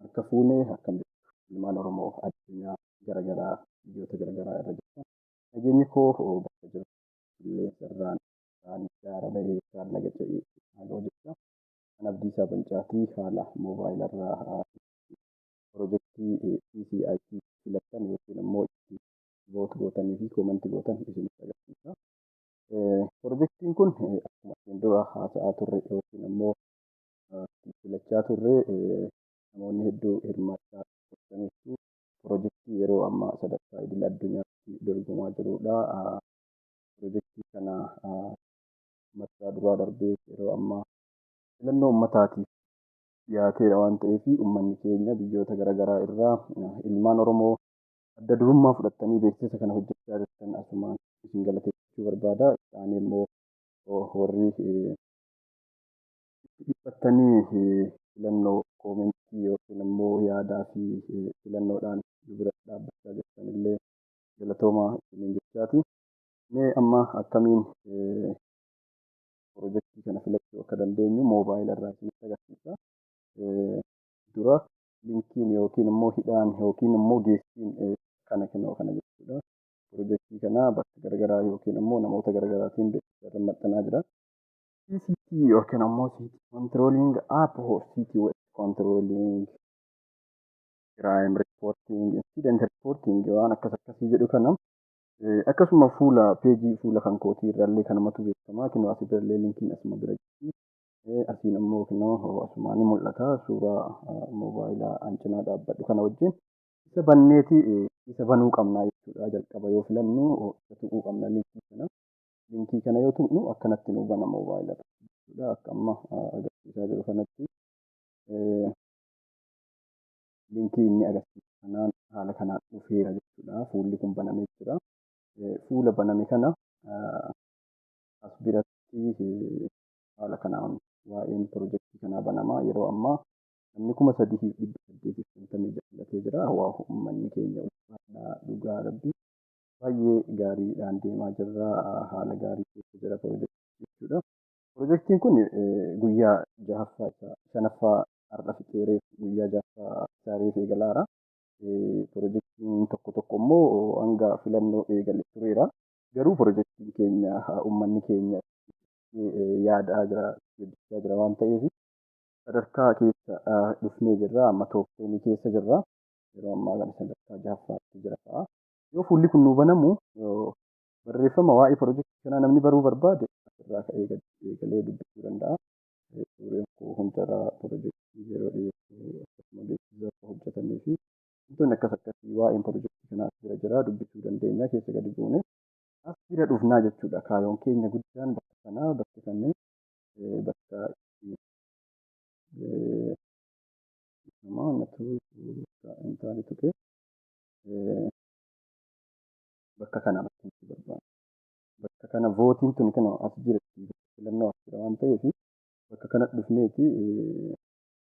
akka fuunee akkam jirtu ilmaan Oromoo addunyaa garaagaraa biyyoota garaagaraa irra jirtan nageenyi koo bakka jirtu qilleensa irraan isaan gaara bahee isaan laga ce'ee haaloo jecha kan Abdiisaa Bancaatii haala moobaayilarraa piroojeektii CCIT filattan yookiin immoo itti voot gootanii fi koomentii gootan isinitti agarsiisa. Piroojeektiin kun akkuma isin dura haasa'aa turre yookiin immoo filachaa turre namoonni hedduu hirmaachaa turaniiru. Piroojeektii yeroo ammaa sadarkaa idil addunyaatti dorgomaa jirudha. Piroojeektii kana marsaa duraa darbee yeroo ammaa filannoo uummataatiif dhiyaateera waan ta'eef uummanni keenya biyyoota garaagaraa irraa ilmaan Oromoo adda durummaa fudhattanii beeksisa kana hojjechaa jirtan asumaan isin galateeffachuu barbaada. Isaan immoo warri dhiphattanii filannoo koomentii yookiin immoo yaadaa fi filannoodhaan dubara dhaabbachaa jirtan illee galatoomaa isiniin jechaati. Mee amma akkamiin piroojeektii kana filachuu akka dandeenyu moobaayila irraa isinitti agarsiisa. Dura linkiin yookiin immoo hidhaan yookiin immoo geessiin kana kennuu kana jechuudha. Piroojeektii kana bakka garaagaraa yookiin immoo namoota garaagaraatiin beeksisa irra maxxanaa jira. CCT yookiin immoo City Controlling App or City Controlling Crime Reporting Incident Reporting waan akkasii jedhu kana akkasuma peejii fuula kan kootii irraallee kanamatu beekamaa kinoo asii birallee linkiin asuma bira jirti. Asiin immoo kinoo asumaan ni mul'ata suuraa moobaayilaa ancinaa dhaabbadhu kana wajjin isa banneeti isa banuu qabnaa jechuudha. Jalqaba yoo filannu isa tuquu qabna linkii kana. Linkii kana yoo tuqnu akkanatti nu bana moobaayila jechuudha. Akka amma agarsiisaa jiru kanatti linkii inni agarsiisu kanaan haala kanaan dhufeera jechuudha. Fuulli kun banamee jira. Fuula baname kana as biratti haala kanaan waa'een piroojeektii kanaa banamaa yeroo ammaa namni 3,856 filatee jira. Waa uummanni keenya ulfaadhaa dhugaa rabbi baay'ee gaariidhaan deemaa jirra. Haala gaarii keessa jira piroojeektii jechuudha. Piroojeektiin kun guyyaa 6ffaa har'a fixeeree guyyaa 6ffaa isaaree eegalaara. Piroojeektiin tokko tokko immoo hanga filannoo eegale tureera. Garuu piroojeektiin keenya uummanni keenya yaadaa jira waan ta'eef sadarkaa keessa dhufnee jirra. Amma toofteen keessa jirra. Yeroo ammaa kana sadarkaa 6ffaatti jira ta'a. Yoo fuulli kun nu banamu barreeffama waa'ee piroojeektii kanaa namni baruu barbaade asirraa eegalee dubbisuu danda'a. Suureen koo hundarraa piroojeektii yeroo dhiyeessu akkasuma beeksisa hojjetanii fi wantoonni akkasii waa'een piroojeektii kanaa bira jira dubbisuu dandeenya. Keessa gadi buune as bira dhufnaa jechuudha. Kaayoon keenya guddaan bakka kanaa bakka kanneen bakka intaani tuqe bakka kana bakka barbaadu. Bakka kana vootiin tuni kan as jiratti filannoo as jira waan ta'eef bakka kana dhufneeti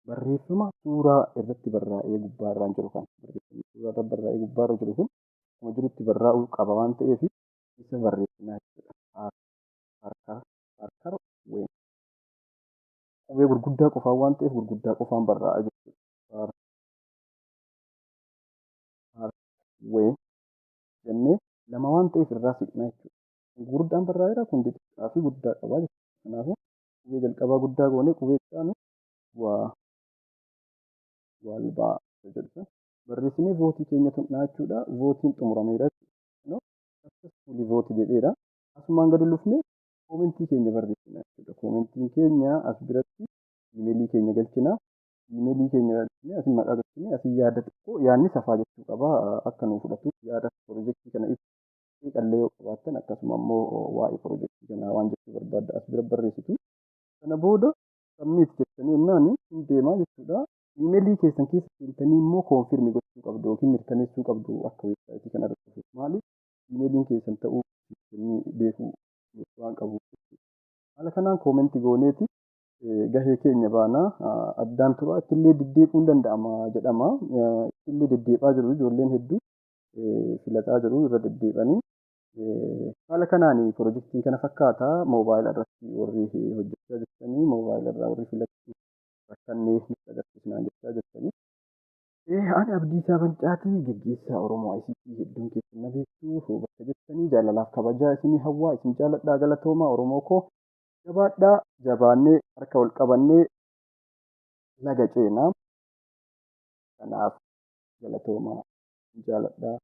barreeffama suuraa irratti barraa'ee gubbaarraan jiru kan barreeffamni suuraa irratti barraa'ee gubbaarra jiru kun akkuma jirutti barraa'uu qaba waan ta'eef isa barreessinaa jechuudha. Harkar ween qubee gurguddaa qofaan waan ta'eef gurguddaa qofaan barraa'a jechuudha. Ween jennee lama waan ta'eef irraa siqnaa jechuudha. Gurguddaan barraa'eera kun xixiqqaa fi guddaa qabaa jechuudha. Kanaafuu qubee jalqabaa guddaa goonee qubee isaanii waalbaa jedhu barreessinee vootii keenya tuqnaa jechuudha. Vootiin xumurameera jechuudha. Successfully vote jedheera. Asumaan gadi dhufnee koomentii keenya barreessina jechuudha. Koomentiin keenya as biratti iimeelii keenya galchina. Iimeelii keenya galchinee asiin maqaa galchinee asiin yaada xiqqoo yaadni safaa jechuu qaba. Akka nuuf fudhatuuf yaada piroojeektii kana ibsu qallee yoo qabaattan akkasuma immoo waa'ee piroojeektii kanaa waan jechuu barbaadda as bira barreessitu. Kana booda sabmiit jettanii innaan hin deemaa jechuudha. Iimeelii keessan keessa seentanii immoo koonfirmi gochuu qabdu yookiin mirkaneessuu qabdu akka weebsaayitii kana irratti. Maaliif iimeeliin keessan ta'uu beekuu waan qabuuf. Haala kanaan koomentii gooneeti gahee keenya baanaa addaan tura ittillee deddeebi'uun danda'ama jedhama. Ittillee deddeebi'aa jiru ijoolleen hedduu filataa jiru irra deddeebi'anii. Haala kanaan piroojeektiin kana fakkaata. Moobaayila irratti warri hojjechaa jirtanii moobaayila irraa warri filachuu rakkannee nutti agarsiisnaan jechaa jirtanii. Ani Abdiisaa Bancaatii gaggeessaa Oromoo ICT hedduun keessan na beektu bakka jettanii jaalalaaf kabajaa isinii hawwaa isin jaaladhaa galatoomaa Oromoo koo jabaadhaa jabaannee harka wal qabannee laga ceenaa kanaaf galatoomaa jaaladhaa.